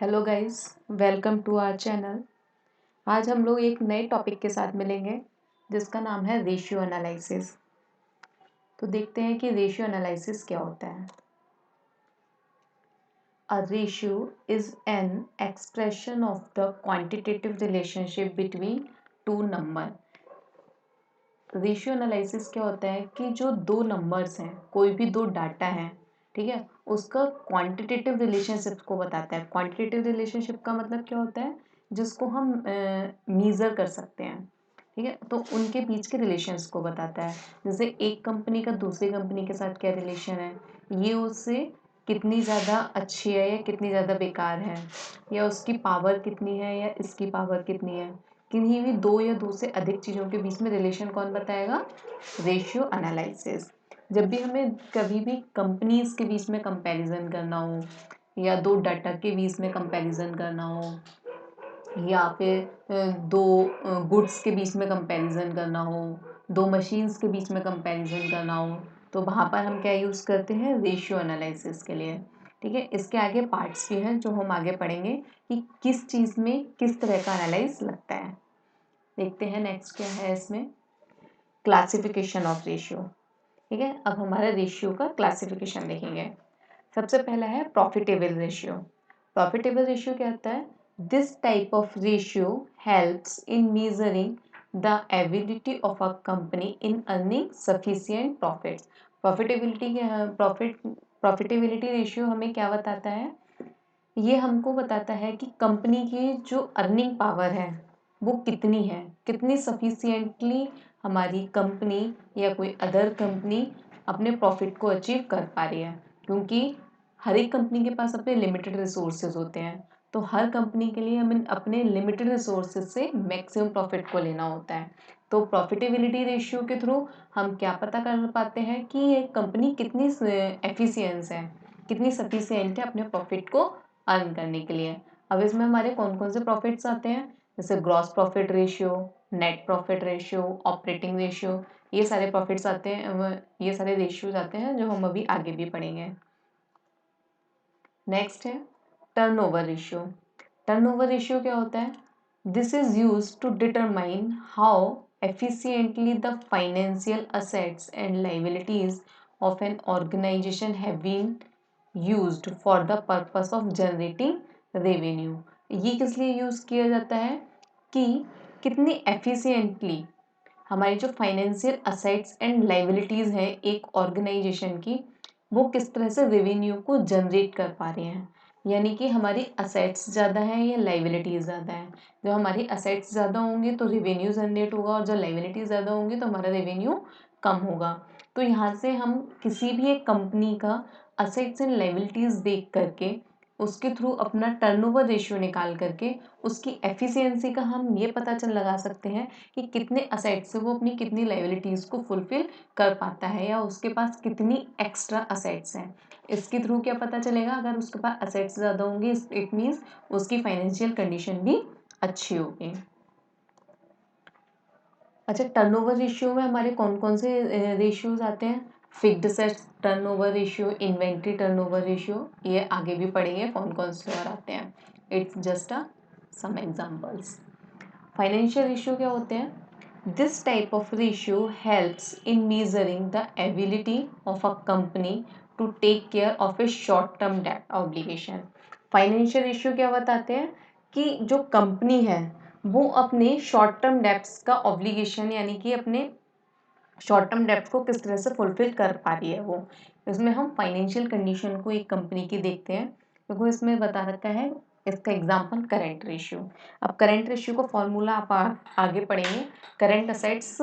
Hello guys, welcome to our channel. आज हम लोग एक नए टॉपिक के साथ मिलेंगे जिसका नाम है रेशियो एनालिसिस। तो देखते हैं कि रेशियो एनालिसिस क्या होता है। A ratio is an expression of the quantitative relationship between two number. Ratio analysis क्या होता है कि जो दो नंबर्स हैं, कोई भी दो डाटा है, ठीक है, उसका क्वांटिटेटिव रिलेशनशिप को बताता है। क्वांटिटेटिव रिलेशनशिप का मतलब क्या होता है, जिसको हम मीज़र कर सकते हैं, ठीक है, तो उनके बीच के रिलेशंस को बताता है। जैसे एक कंपनी का दूसरी कंपनी के साथ क्या रिलेशन है, ये उससे कितनी ज़्यादा अच्छी है या कितनी ज़्यादा बेकार है, या उसकी पावर कितनी है या इसकी पावर कितनी है। किन्हीं भी दो या दो से अधिक चीज़ों के बीच में रिलेशन कौन बताएगा, रेशियो एनालिसिस। जब भी हमें कभी भी कंपनीज के बीच में कंपैरिजन करना हो, या दो डाटा के बीच में कंपैरिजन करना हो, या फिर दो गुड्स के बीच में कंपैरिजन करना हो, दो मशीन्स के बीच में कंपैरिजन करना हो, तो वहाँ पर हम क्या यूज़ करते हैं, रेशियो एनालिसिस के लिए। ठीक है, इसके आगे पार्ट्स भी हैं जो हम आगे पढ़ेंगे कि किस चीज़ में किस तरह का एनालाइज लगता है। देखते हैं नेक्स्ट क्या है इसमें, क्लासिफिकेशन ऑफ रेशियो। ठीक है, अब हमारा रेशियो का क्लासिफिकेशन देखेंगे। सबसे पहला है प्रॉफिटेबल रेशियो। प्रॉफिटेबल रेशियो क्या होता है, this type of ratio helps in measuring the ability of a company in earning sufficient profits. Profitability ratio हमें क्या बताता है, ये हमको बताता है कि कंपनी की जो अर्निंग पावर है वो कितनी है, कितनी सफिशिएंटली हमारी कंपनी या कोई अदर कंपनी अपने प्रॉफिट को अचीव कर पा रही है। क्योंकि हर एक कंपनी के पास अपने लिमिटेड रिसोर्सेज होते हैं, तो हर कंपनी के लिए हमें अपने लिमिटेड रिसोर्सेज से मैक्सिमम प्रॉफिट को लेना होता है। तो प्रॉफिटेबिलिटी रेशियो के थ्रू हम क्या पता कर पाते हैं कि ये कंपनी कितनी एफिशिएंस है, कितनी सफिशिएंट है अपने प्रॉफिट को अर्न करने के लिए। अब इसमें हमारे कौन कौन से प्रॉफिट्स आते हैं, जैसे gross profit ratio, net profit ratio, operating ratio, ये सारे प्रॉफिट्स आते हैं, ये सारे रेशियोज आते हैं जो हम अभी आगे भी पढ़ेंगे। नेक्स्ट है टर्नओवर रेशियो। टर्नओवर रेशियो क्या होता है, this is used to determine how efficiently the financial assets and liabilities of an organization have been used for the purpose of generating revenue। ये किस लिए यूज़ किया जाता है कि कितनी एफिशिएंटली हमारी जो फाइनेंशियल असेट्स एंड लाइबिलिटीज़ हैं एक ऑर्गेनाइजेशन की, वो किस तरह से रेवेन्यू को जनरेट कर पा रहे हैं। यानी कि हमारी असेट्स ज़्यादा हैं या लाइबिलिटीज़ ज़्यादा हैं। जब हमारी असेट्स ज़्यादा होंगे तो रेवेन्यू जनरेट होगा, और जब लाइबिलिटीज़ ज़्यादा होंगी तो हमारा रेवेन्यू कम होगा। तो यहाँ से हम किसी भी एक कंपनी का असेट्स एंड लाइबिलिटीज़ देख करके उसके थ्रू अपना टर्नओवर रेशियो निकाल करके उसकी एफिशिएंसी का हम ये पता चल लगा सकते हैं कि कितने असेट्स से वो अपनी कितनी लाइबिलिटीज़ को फुलफिल कर पाता है, या उसके पास कितनी एक्स्ट्रा असेट्स हैं। इसके थ्रू क्या पता चलेगा, अगर उसके पास असेट्स ज़्यादा होंगे इट मीन्स उसकी फाइनेंशियल कंडीशन भी अच्छी होगी। अच्छा, टर्नओवर रेशियो में हमारे कौन कौन से रेशियोज आते हैं, fixed assets turnover ratio, inventory turnover ratio, ये आगे भी पढ़ेंगे कौन कौन से और आते हैं। It's just a some examples. Financial ratio क्या होते हैं, this type of ratio helps in measuring the ability of a company to take care of a short term debt obligation। Financial ratio क्या बताते हैं कि जो कंपनी है वो अपने शॉर्ट टर्म डेब्ट्स का ऑब्लिगेशन, यानी कि अपने शॉर्ट टर्म डेब्ट्स को किस तरह से फुलफिल कर पा रही है वो। इसमें हम फाइनेंशियल कंडीशन को एक कंपनी की देखते हैं, क्योंकि इसमें बता रखा है इसका एग्जांपल करंट रेशियो। अब करंट रेशियो का फॉर्मूला आप आगे पढ़ेंगे, current assets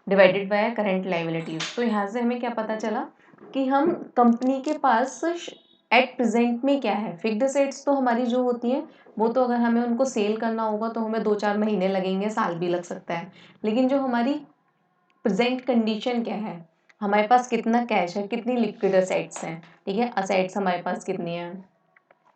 divided by current liabilities. तो यहाँ से हमें क्या पता चला कि हम कंपनी के पास एट प्रेजेंट में क्या है। फिक्स्ड असेट्स तो हमारी जो होती हैं वो तो अगर हमें उनको सेल करना होगा तो हमें 2-4 महीने लगेंगे, साल भी लग सकता है। लेकिन जो हमारी प्रेजेंट कंडीशन क्या है, हमारे पास कितना कैश है, कितनी लिक्विड असेट्स हैं, ठीक है, असेट्स हमारे पास कितनी है,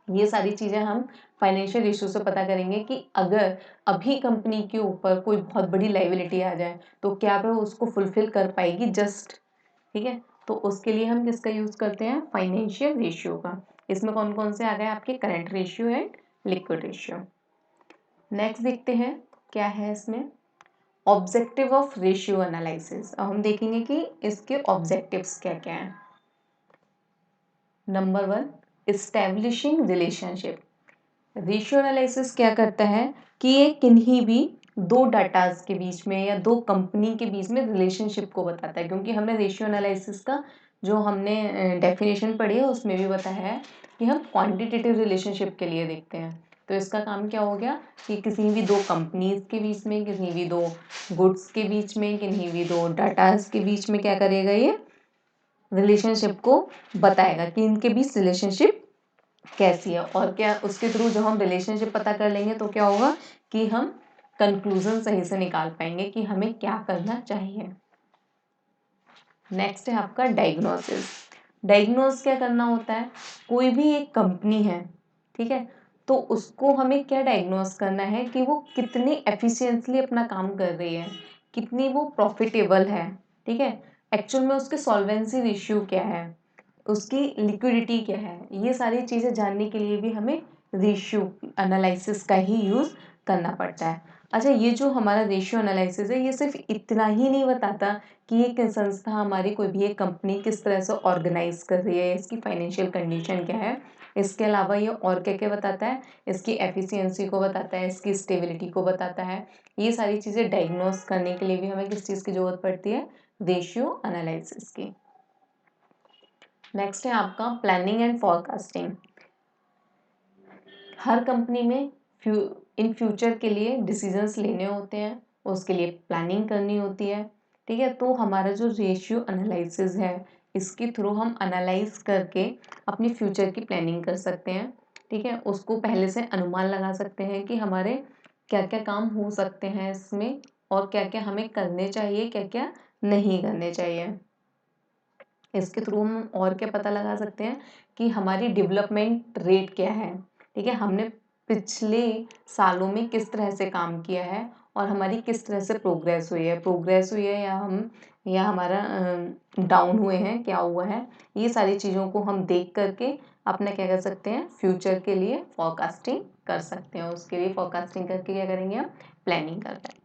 ये सारी चीज़ें हम फाइनेंशियल रेशियो से पता करेंगे कि अगर अभी कंपनी के ऊपर कोई बहुत बड़ी लाइबिलिटी आ जाए तो क्या वह उसको फुलफिल कर पाएगी जस्ट। ठीक है, तो उसके लिए हम किसका यूज़ करते हैं, फाइनेंशियल रेशियो का। इसमें कौन कौन से आ गए आपके, current ratio and liquid ratio. Next देखते हैं क्या है इसमें, ऑब्जेक्टिव ऑफ रेशियो एनालिसिस। अब हम देखेंगे कि इसके ऑब्जेक्टिव्स क्या क्या हैं। Number 1, establishing relationship. Ratio analysis क्या करता है कि ये किन्हीं भी दो डाटाज के बीच में या दो कंपनी के बीच में रिलेशनशिप को बताता है, क्योंकि हमने रेशियो एनालिसिस का जो हमने डेफिनेशन पढ़ी है उसमें भी बताया है कि हम क्वांटिटेटिव रिलेशनशिप के लिए देखते हैं। तो इसका काम क्या हो गया कि किसी भी दो कंपनीज के बीच में, किसी भी दो गुड्स के बीच में, किन्हीं भी दो डाटाज के बीच में क्या करेगा, ये रिलेशनशिप को बताएगा कि इनके बीच रिलेशनशिप कैसी है। और क्या उसके थ्रू जब हम रिलेशनशिप पता कर लेंगे तो क्या होगा कि हम कंक्लूजन सही से निकाल पाएंगे कि हमें क्या करना चाहिए। नेक्स्ट है आपका डायग्नोसिस। डायग्नोस क्या करना होता है, कोई भी एक कंपनी है, ठीक है, तो उसको हमें क्या डायग्नोस करना है कि वो कितनी एफिशिएंटली अपना काम कर रही है, कितनी वो प्रॉफिटेबल है, ठीक है, एक्चुअल में उसके सॉल्वेंसी रेशियो क्या है, उसकी लिक्विडिटी क्या है। ये सारी चीज़ें जानने के लिए भी हमें रेशियो एनालिसिस का ही यूज़ करना पड़ता है। अच्छा, ये जो हमारा रेशियो एनालिसिस है ये सिर्फ इतना ही नहीं बताता कि एक संस्था हमारी कोई भी एक कंपनी किस तरह से ऑर्गेनाइज कर रही है, इसकी फाइनेंशियल कंडीशन क्या है। इसके अलावा ये और क्या क्या बताता है, इसकी एफिशिएंसी को बताता है, इसकी स्टेबिलिटी को बताता है। ये सारी चीज़ें डायग्नोस करने के लिए भी हमें किस चीज़ की ज़रूरत पड़ती है, रेशियो एनालिसिस की। नेक्स्ट है आपका planning and forecasting. Her company में इन फ्यूचर के लिए डिसीजंस लेने होते हैं, उसके लिए प्लानिंग करनी होती है, ठीक है। तो हमारा जो रेशियो एनालिसिस है इसके थ्रू हम एनालाइज करके अपनी फ्यूचर की प्लानिंग कर सकते हैं, ठीक है। उसको पहले से अनुमान लगा सकते हैं कि हमारे क्या क्या काम हो सकते हैं इसमें और क्या क्या हमें करने चाहिए, क्या क्या नहीं करने चाहिए। इसके थ्रू हम और क्या पता लगा सकते हैं कि हमारी डेवलपमेंट रेट क्या है, ठीक है, हमने पिछले सालों में किस तरह से काम किया है और हमारी किस तरह से प्रोग्रेस हुई है या हमारा डाउन हुए हैं, क्या हुआ है। ये सारी चीज़ों को हम देख करके अपना क्या कर सकते हैं, फ्यूचर के लिए फोरकास्टिंग कर सकते हैं। उसके लिए फोरकास्टिंग करके क्या करेंगे, हम प्लानिंग कर पाएंगे।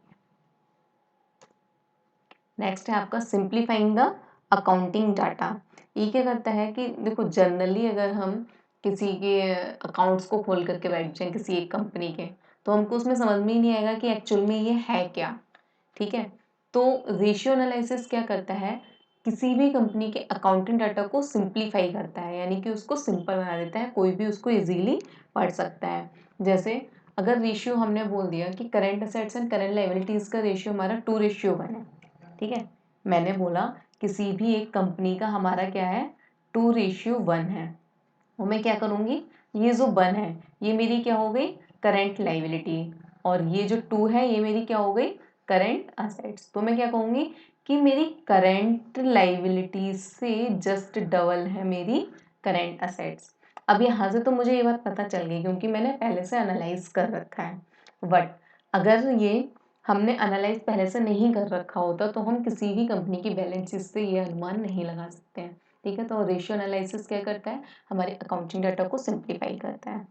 नेक्स्ट है आपका सिंप्लीफाइंग द अकाउंटिंग डाटा। ये क्या करता है कि देखो, जनरली अगर हम किसी के अकाउंट्स को खोल करके बैठ जाएं किसी एक कंपनी के, तो हमको उसमें समझ में ही नहीं आएगा कि एक्चुअल में ये है क्या, ठीक है। तो रेशियो एनालिसिस क्या करता है, किसी भी कंपनी के अकाउंटिंग डाटा को सिंप्लीफाई करता है, यानी कि उसको सिंपल बना देता है, कोई भी उसको इजीली पढ़ सकता है। जैसे अगर रेशियो हमने बोल दिया कि current assets and current liabilities का रेशियो हमारा 2:1 है, ठीक है। मैंने बोला किसी भी एक कंपनी का हमारा क्या है, 2:1 है। वो मैं क्या करूँगी, ये जो 1 है ये मेरी क्या हो गई, करेंट लाइबिलिटी, और ये जो 2 है ये मेरी क्या हो गई, करेंट असेट्स। तो मैं क्या कहूँगी कि मेरी करेंट लाइबिलिटी से जस्ट डबल है मेरी करेंट असेट्स। अब यहाँ से तो मुझे ये बात पता चल गई क्योंकि मैंने पहले से एनालाइज कर रखा है। बट अगर ये हमने एनालाइज पहले से नहीं कर रखा होता तो हम किसी भी कंपनी की बैलेंस शीट से ये अनुमान नहीं लगा सकते हैं, ठीक है। तो रेशियो एनालिसिस क्या करता है, हमारे अकाउंटिंग डाटा को सिंप्लीफाई करता है।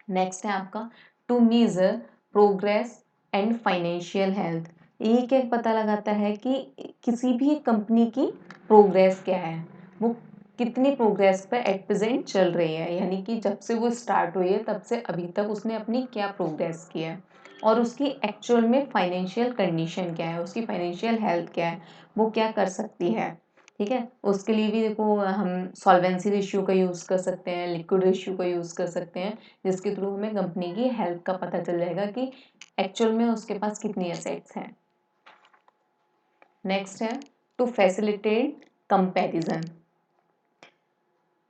नेक्स्ट है आपका to measure progress and financial health. ये क्या पता लगाता है कि किसी भी कंपनी की प्रोग्रेस क्या है, वो कितनी प्रोग्रेस पे एट प्रेजेंट चल रही है, यानी कि जब से वो स्टार्ट हुई है तब से अभी तक उसने अपनी क्या प्रोग्रेस की है, और उसकी एक्चुअल में फाइनेंशियल कंडीशन क्या है, उसकी फाइनेंशियल हेल्थ क्या है, वो क्या कर सकती है, ठीक है। उसके लिए भी देखो हम सॉल्वेंसी रेशियो का यूज़ कर सकते हैं, लिक्विड रेशियो का यूज़ कर सकते हैं, जिसके थ्रू हमें कंपनी की हेल्थ का पता चल जाएगा कि एक्चुअल में उसके पास कितनी एसेट्स हैं। नेक्स्ट है टू फैसिलिटेट कंपैरिजन।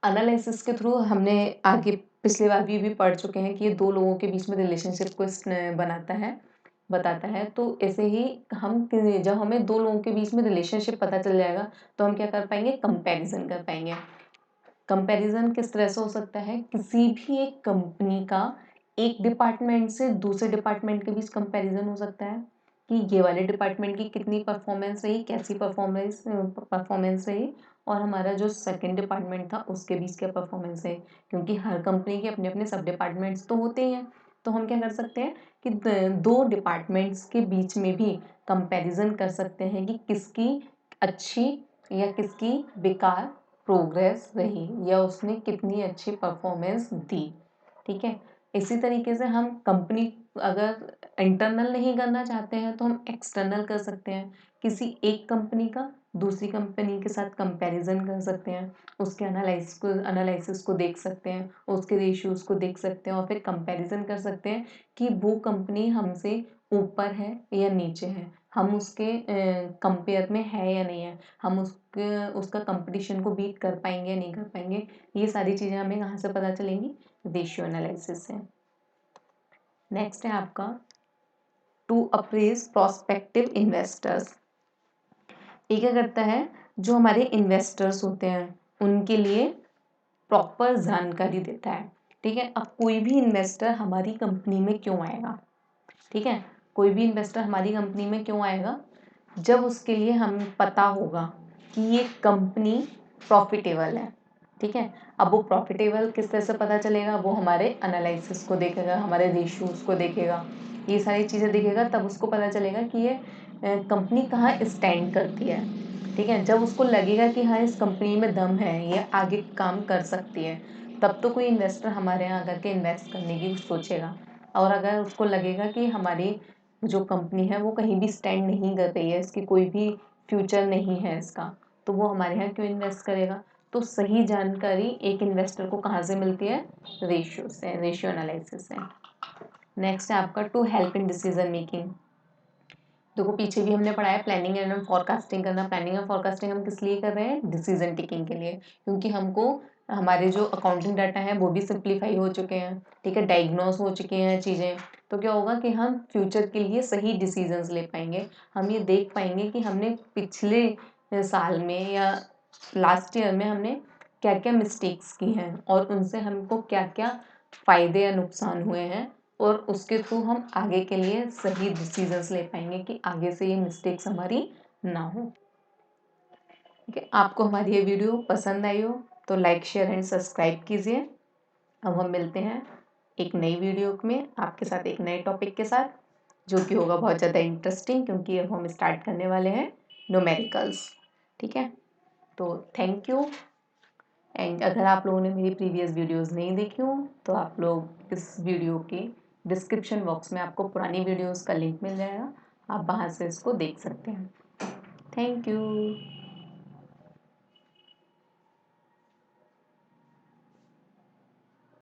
एनालिसिस के थ्रू हमने आगे पिछले बार भी पढ़ चुके हैं कि ये दो लोगों के बीच में रिलेशनशिप को बताता है। तो ऐसे ही हम जब हमें दो लोगों के बीच में रिलेशनशिप पता चल जाएगा तो हम क्या कर पाएंगे, कंपैरिजन कर पाएंगे। कंपैरिजन किस तरह से हो सकता है, किसी भी एक कंपनी का एक डिपार्टमेंट से दूसरे डिपार्टमेंट के बीच कंपैरिजन हो सकता है कि ये वाले डिपार्टमेंट की कितनी परफॉर्मेंस रही, कैसी परफॉर्मेंस रही, और हमारा जो सेकंड डिपार्टमेंट था उसके बीच क्या परफॉर्मेंस है, क्योंकि हर कंपनी के अपने अपने सब डिपार्टमेंट्स तो होते ही हैं। तो हम क्या कर सकते हैं कि दो डिपार्टमेंट्स के बीच में भी कंपैरिजन कर सकते हैं कि किसकी अच्छी या किसकी बेकार प्रोग्रेस रही या उसने कितनी अच्छी परफॉर्मेंस दी। ठीक है, इसी तरीके से हम कंपनी अगर इंटरनल नहीं करना चाहते हैं तो हम एक्सटर्नल कर सकते हैं, किसी एक कंपनी का दूसरी कंपनी के साथ कंपैरिजन कर सकते हैं, उसके एनालिसिस को देख सकते हैं, उसके रेशियोज को देख सकते हैं और फिर कंपैरिजन कर सकते हैं कि वो कंपनी हमसे ऊपर है या नीचे है, हम उसके कंपेयर में है या नहीं है, हम उसका कंपटीशन को बीट कर पाएंगे या नहीं कर पाएंगे। ये सारी चीज़ें हमें कहाँ से पता चलेंगी, रेशियो एनालिसिस से। नेक्स्ट है आपका टू अप्रेज प्रोस्पेक्टिव इन्वेस्टर्स। ये क्या करता है, जो हमारे इन्वेस्टर्स होते हैं उनके लिए प्रॉपर जानकारी देता है। ठीक है, अब कोई भी इन्वेस्टर हमारी कंपनी में क्यों आएगा, ठीक है, कोई भी इन्वेस्टर हमारी कंपनी में क्यों आएगा, जब उसके लिए हमें पता होगा कि ये कंपनी प्रॉफिटेबल है। ठीक है, अब वो प्रॉफिटेबल किस तरह से पता चलेगा, वो हमारे एनालिसिस को देखेगा, हमारे रेशियोज को देखेगा, ये सारी चीज़ें देखेगा, तब उसको पता चलेगा कि ये कंपनी कहाँ स्टैंड करती है। ठीक है, जब उसको लगेगा कि हाँ इस कंपनी में दम है, ये आगे काम कर सकती है, तब तो कोई इन्वेस्टर हमारे यहाँ आकर के इन्वेस्ट करने की सोचेगा। और अगर उसको लगेगा कि हमारी जो कंपनी है वो कहीं भी स्टैंड नहीं कर रही है, इसकी कोई भी फ्यूचर नहीं है इसका, तो वो हमारे यहाँ क्यों इन्वेस्ट करेगा। तो सही जानकारी एक इन्वेस्टर को कहाँ से मिलती है, रेशियो से, रेशियो एनालिसिस से। नेक्स्ट है आपका to help in decision making. देखो पीछे भी हमने पढ़ा है प्लानिंग एंड फोरकास्टिंग करना। प्लानिंग और फोरकास्टिंग हम किस लिए कर रहे हैं, डिसीजन टेकिंग के लिए, क्योंकि हमको हमारे जो अकाउंटिंग डाटा है वो भी सिंप्लीफाई हो चुके हैं। ठीक है, डायग्नोस हो चुके हैं चीज़ें, तो क्या होगा कि हम फ्यूचर के लिए सही डिसीजंस ले पाएंगे। हम ये देख पाएंगे कि हमने पिछले साल में या लास्ट ईयर में हमने क्या क्या मिस्टेक्स की हैं और उनसे हमको क्या क्या फ़ायदे या नुकसान हुए हैं, और उसके थ्रू हम आगे के लिए सही डिसीजंस ले पाएंगे कि आगे से ये मिस्टेक्स हमारी ना हो। ठीक है, आपको हमारी ये वीडियो पसंद आई हो तो लाइक शेयर एंड सब्सक्राइब कीजिए। अब हम मिलते हैं एक नई वीडियो में आपके साथ, एक नए टॉपिक के साथ, जो कि होगा बहुत ज़्यादा इंटरेस्टिंग, क्योंकि अब हम स्टार्ट करने वाले हैं न्यूमेरिकल्स। ठीक है, तो थैंक यू। एंड अगर आप लोगों ने मेरी प्रीवियस वीडियोस नहीं देखी हो तो आप लोग इस वीडियो के डिस्क्रिप्शन बॉक्स में आपको पुरानी वीडियोस का लिंक मिल जाएगा, आप वहाँ से इसको देख सकते हैं। Thank you.